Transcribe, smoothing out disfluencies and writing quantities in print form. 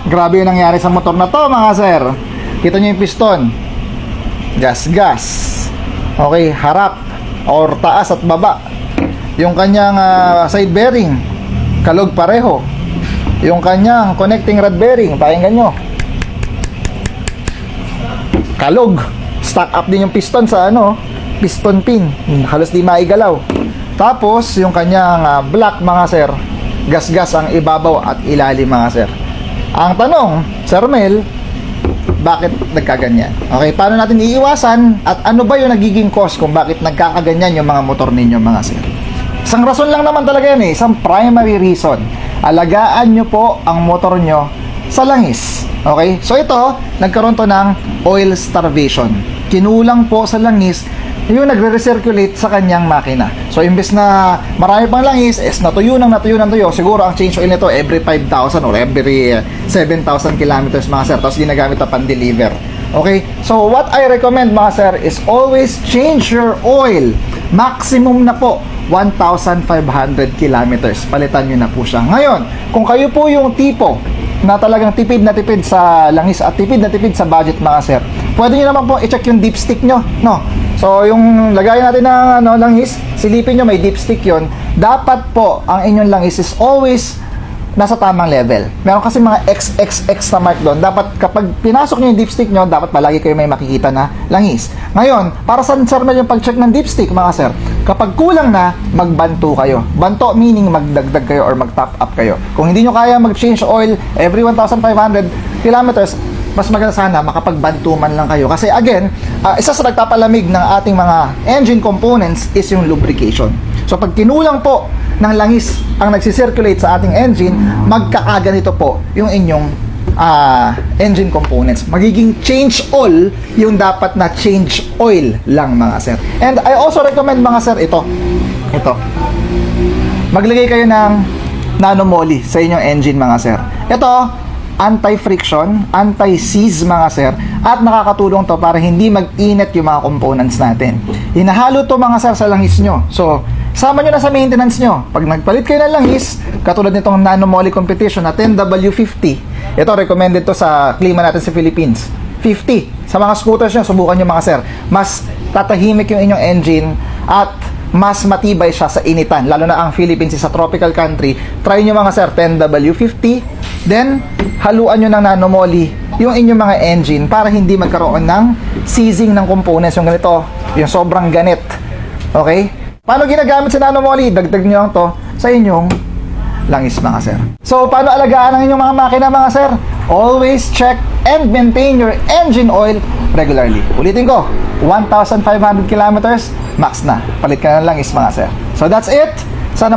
Grabe yung nangyari sa motor na to, mga sir. Kita nyo yung piston. Gas-gas. Okay, harap or taas at baba. Yung kanyang side bearing, kalog pareho. Yung kanyang connecting rod bearing, pakinggan nyo, kalog. Stack up din yung piston sa piston pin. Halos di maigalaw. Tapos, yung kanyang block, mga sir, gas-gas ang ibabaw at ilalim, mga sir. Ang tanong, Sir Mel, bakit nagkaganyan? Okay, paano natin iiwasan at ano ba yung nagiging cause kung bakit nagkakaganyan yung mga motor ninyo, mga sir? Isang rason lang naman talaga yan isang primary reason. Alagaan nyo po ang motor nyo sa langis. Okay? So ito, nagkaroon to ng oil starvation. Kinulang po sa langis yung nagre-recirculate sa kanyang makina. So imbes na marami pang langis, natuyo. Siguro ang change oil nito every 5,000 or every 7,000 kilometers, mga sir. Tapos ginagamit na pan-deliver. Okay? So what I recommend, mga sir, is always change your oil. Maximum na po 1,500 kilometers. Palitan nyo na po siya. Ngayon, kung kayo po yung tipo na talagang tipid na tipid sa langis at tipid na tipid sa budget, mga sir, pwede nyo naman po i-check yung dipstick nyo, no? So, yung lagayan natin ng langis, silipin nyo, may dipstick yon. Dapat po, ang inyong langis is always nasa tamang level. Meron kasi mga XXX na mark doon. Dapat kapag pinasok nyo yung dipstick nyo, dapat palagi kayo may makikita na langis. Ngayon, para sa Sir Mel yung pag-check ng dipstick, mga sir, kapag kulang na, magbanto kayo. Banto meaning magdagdag kayo or mag-top up kayo. Kung hindi nyo kaya mag-change oil every 1,500 kilometers, mas maganda sana makapagbanto man lang kayo. Kasi again, isa sa nagpapalamig ng ating mga engine components is yung lubrication. So pag kinulang po ng langis ang nagsisirculate sa ating engine, magkakaganito po yung inyong engine components. Magiging change oil yung dapat na change oil lang, mga sir. And I also recommend, mga sir, ito. Maglagay kayo ng nanomoly sa inyong engine, mga sir. Ito, anti-friction, anti-seize, mga sir, at nakakatulong to para hindi mag-init yung mga components natin. Hinahalo to, mga sir, sa langis nyo. So, sama nyo na sa maintenance nyo. Pag nagpalit kayo ng langis, katulad nitong nanomoly competition na 10W50, ito, recommended to sa klima natin sa Philippines. 50. Sa mga scooters nyo, subukan nyo, mga sir. Mas tatahimik yung inyong engine at mas matibay siya sa initan. Lalo na ang Philippines is a tropical country. Try nyo, mga sir, 10W50. Then, haluan nyo ng nanomoly yung inyong mga engine para hindi magkaroon ng seizing ng components. Yung ganito, yung sobrang ganit. Okay? Paano ginagamit sa nanomoly? Dagdag nyo lang to sa inyong langis, mga sir. So, paano alagaan ang inyong mga makina, mga sir? Always check and maintain your engine oil regularly. Ulitin ko, 1,500 kilometers, max na. Palit ka ng langis, mga sir. So, that's it. Sana may